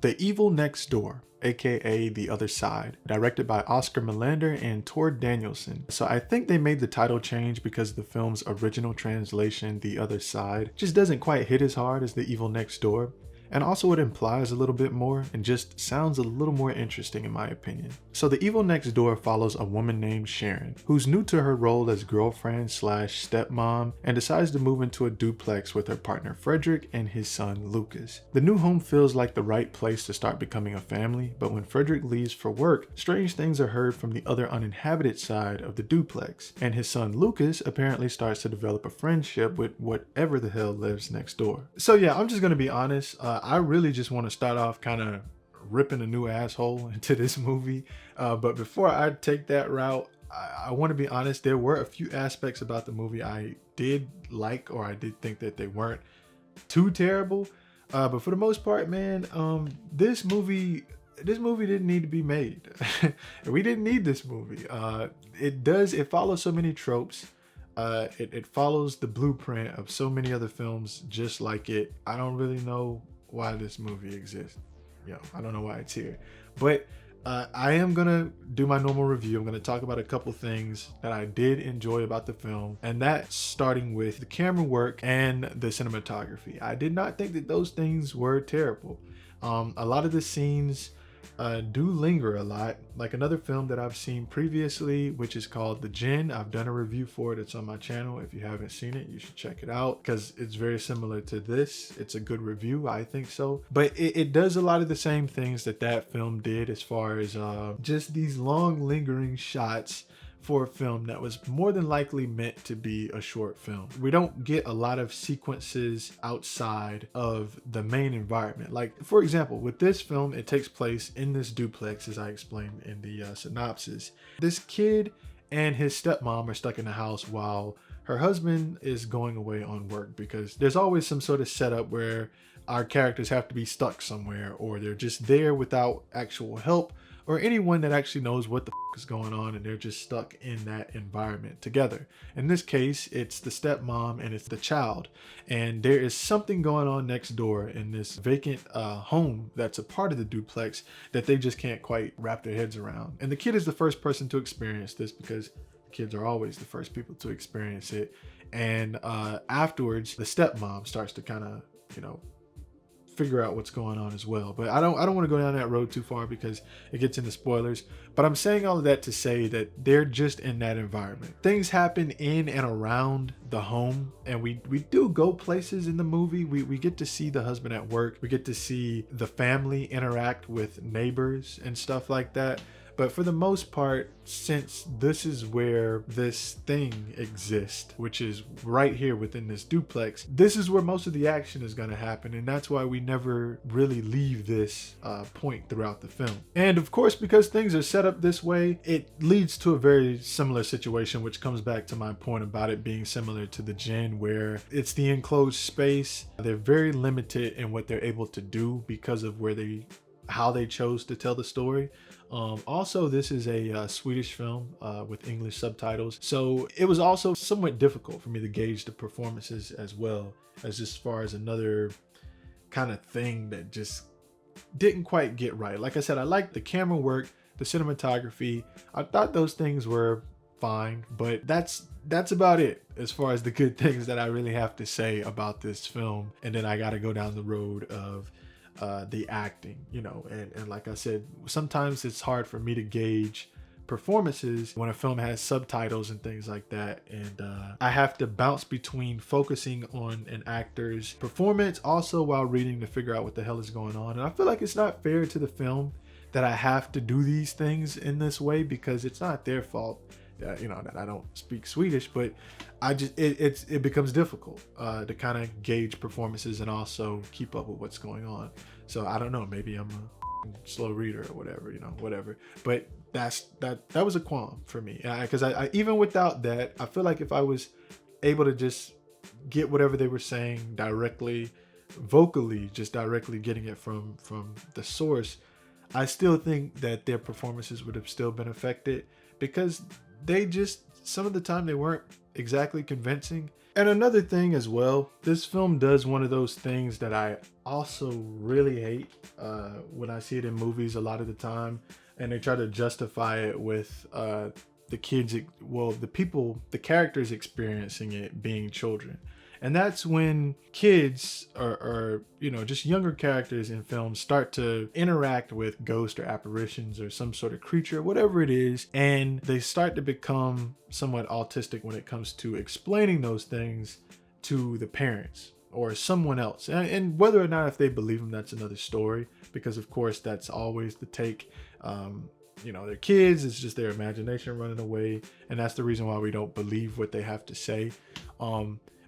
The Evil Next Door, aka The Other Side, directed by Oskar Mellander and Danielsson. So I think they made the title change because the film's original translation, The Other Side, just doesn't quite hit as hard as The Evil Next Door. And also it implies a little bit more and just sounds a little more interesting in my opinion. So The Evil Next Door follows a woman named Shirin, who's new to her role as girlfriend slash stepmom and decides to move into a duplex with her partner Fredrik and his son Lucas. The new home feels like the right place to start becoming a family, but when Fredrik leaves for work, strange things are heard from the other uninhabited side of the duplex, and his son Lucas apparently starts to develop a friendship with whatever the hell lives next door. So yeah, I'm just gonna be honest, I really just want to start off kind of ripping a new asshole into this movie. But before I take that route, I want to be honest, there were a few aspects about the movie I did like, or I did think that they weren't too terrible. But for the most part, man, this movie didn't need to be made. We didn't need this movie. It follows so many tropes. It follows the blueprint of so many other films just like it. I don't really know why this movie exists. I don't know why it's here. But I am gonna do my normal review. I'm gonna talk about a couple things that I did enjoy about the film, and that's starting with the camera work and the cinematography. I did not think that those things were terrible. A lot of the scenes do linger a lot. Like another film that I've seen previously, which is called The Djinn. I've done a review for it. It's on my channel. If you haven't seen it, you should check it out because it's very similar to this. It's a good review, I think so. But it does a lot of the same things that film did, as far as just these long lingering shots for a film that was more than likely meant to be a short film. We don't get a lot of sequences outside of the main environment. Like, for example, with this film, it takes place in this duplex, as I explained in the synopsis. This kid and his stepmom are stuck in the house while her husband is going away on work, because there's always some sort of setup where our characters have to be stuck somewhere, or they're just there without actual help or anyone that actually knows what the is going on, and they're just stuck in that environment together. In this case, it's the stepmom and it's the child, and there is something going on next door in this vacant home that's a part of the duplex that they just can't quite wrap their heads around. And the kid is the first person to experience this, because kids are always the first people to experience it. And afterwards, the stepmom starts to kind of, figure out what's going on as well. But I don't want to go down that road too far because it gets into spoilers. But I'm saying all of that to say that they're just in that environment. Things happen in and around the home, and we do go places in the movie. We get to see the husband at work. We get to see the family interact with neighbors and stuff like that. But for the most part, since this is where this thing exists, which is right here within this duplex, this is where most of the action is going to happen. And that's why we never really leave this point throughout the film. And of course, because things are set up this way, it leads to a very similar situation, which comes back to my point about it being similar to The Djinn, where it's the enclosed space. They're very limited in what they're able to do because of how they chose to tell the story. Also, this is a Swedish film with English subtitles, so it was also somewhat difficult for me to gauge the performances, as well as far as another kind of thing that just didn't quite get right. Like I said, I liked the camera work, the cinematography. I thought those things were fine, but that's about it as far as the good things that I really have to say about this film. And then I got to go down the road of the acting, and like I said, sometimes it's hard for me to gauge performances when a film has subtitles and things like that, and I have to bounce between focusing on an actor's performance also while reading to figure out what the hell is going on. And I feel like it's not fair to the film that I have to do these things in this way, because it's not their fault that I don't speak Swedish, but it becomes difficult to kind of gauge performances and also keep up with what's going on. So I don't know, maybe I'm a slow reader or whatever. But that was a qualm for me, because I even without that, I feel like if I was able to just get whatever they were saying directly, vocally, just directly getting it from the source, I still think that their performances would have still been affected, because they just, some of the time they weren't exactly convincing. And another thing as well, this film does one of those things that I also really hate when I see it in movies a lot of the time, and they try to justify it with the kids, well, the characters experiencing it being children. And that's when kids or just younger characters in films start to interact with ghosts or apparitions or some sort of creature, whatever it is, and they start to become somewhat autistic when it comes to explaining those things to the parents or someone else. And whether or not if they believe them, that's another story, because of course that's always the take. They're kids, it's just their imagination running away, and that's the reason why we don't believe what they have to say.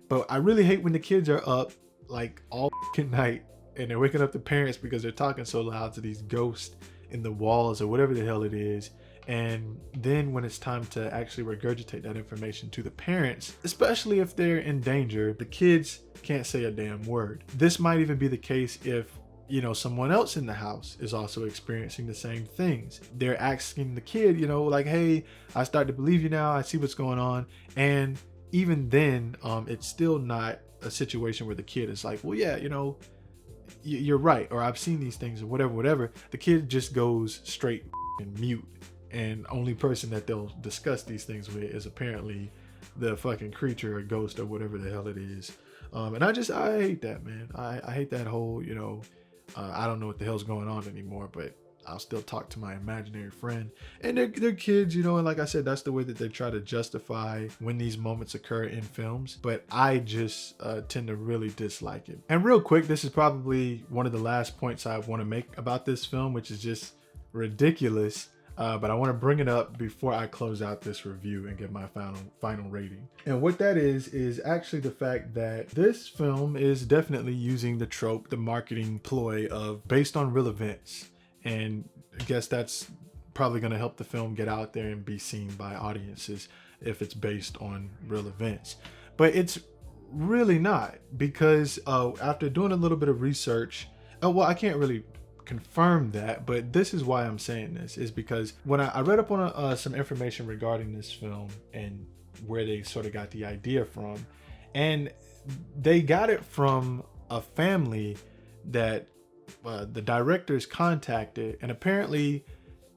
But I really hate when the kids are up like all night and they're waking up the parents because they're talking so loud to these ghosts in the walls or whatever the hell it is. And then when it's time to actually regurgitate that information to the parents, especially if they're in danger, the kids can't say a damn word. This might even be the case if someone else in the house is also experiencing the same things. They're asking the kid, like, hey, I start to believe you now. I see what's going on. And even then, it's still not a situation where the kid is like, well, yeah, you're right, or I've seen these things, or whatever. The kid just goes straight and mute, and only person that they'll discuss these things with is apparently the fucking creature or ghost or whatever the hell it is. And I hate that, man. I hate that whole, I don't know what the hell's going on anymore, but I'll still talk to my imaginary friend. And they're kids, and like I said, that's the way that they try to justify when these moments occur in films. But I just tend to really dislike it. And real quick, this is probably one of the last points I want to make about this film, which is just ridiculous. But I want to bring it up before I close out this review and give my final rating. And what that is actually the fact that this film is definitely using the trope, the marketing ploy of based on real events. And I guess that's probably going to help the film get out there and be seen by audiences if it's based on real events. But it's really not, because after doing a little bit of research, I can't really confirm that, but this is why I'm saying this, is because when I read up on some information regarding this film and where they sort of got the idea from, and they got it from a family that the directors contacted, and apparently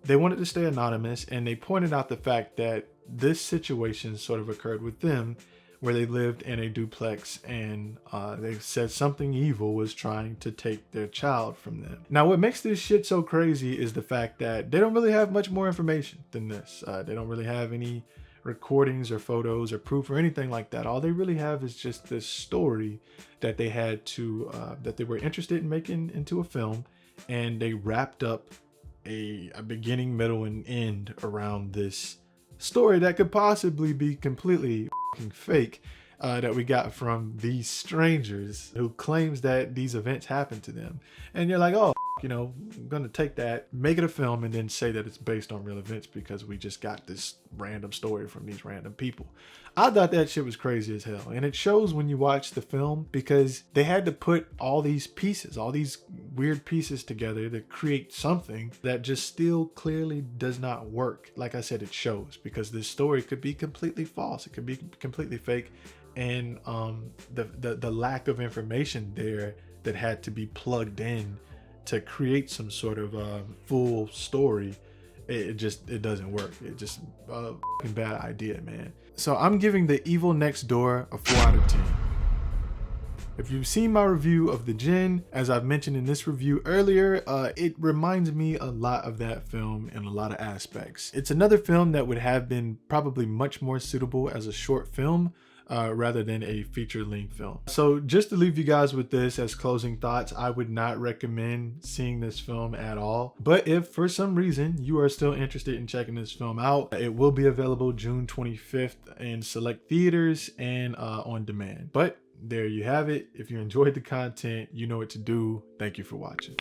they wanted to stay anonymous, and they pointed out the fact that this situation sort of occurred with them, where they lived in a duplex, and they said something evil was trying to take their child from them. Now, what makes this shit so crazy is the fact that they don't really have much more information than this. They don't really have any recordings or photos or proof or anything like that. All they really have is just this story that they had to that they were interested in making into a film, and they wrapped up a beginning, middle, and end around this story that could possibly be completely fake, that we got from these strangers who claims that these events happened to them. And you're like, oh, I'm gonna take that, make it a film, and then say that it's based on real events because we just got this random story from these random people. I thought that shit was crazy as hell. And it shows when you watch the film, because they had to put all these pieces, all these weird pieces together to create something that just still clearly does not work. Like I said, it shows, because this story could be completely false. It could be completely fake. And the lack of information there that had to be plugged in to create some sort of full story, it doesn't work. It just a bad idea, man. So I'm giving The Evil Next Door a 4 out of 10. If you've seen my review of The Djinn, as I've mentioned in this review earlier, it reminds me a lot of that film in a lot of aspects. It's another film that would have been probably much more suitable as a short film, rather than a feature-length film. So just to leave you guys with this as closing thoughts, I would not recommend seeing this film at all. But if for some reason you are still interested in checking this film out, it will be available June 25th in select theaters and on demand. But there you have it. If you enjoyed the content, you know what to do. Thank you for watching.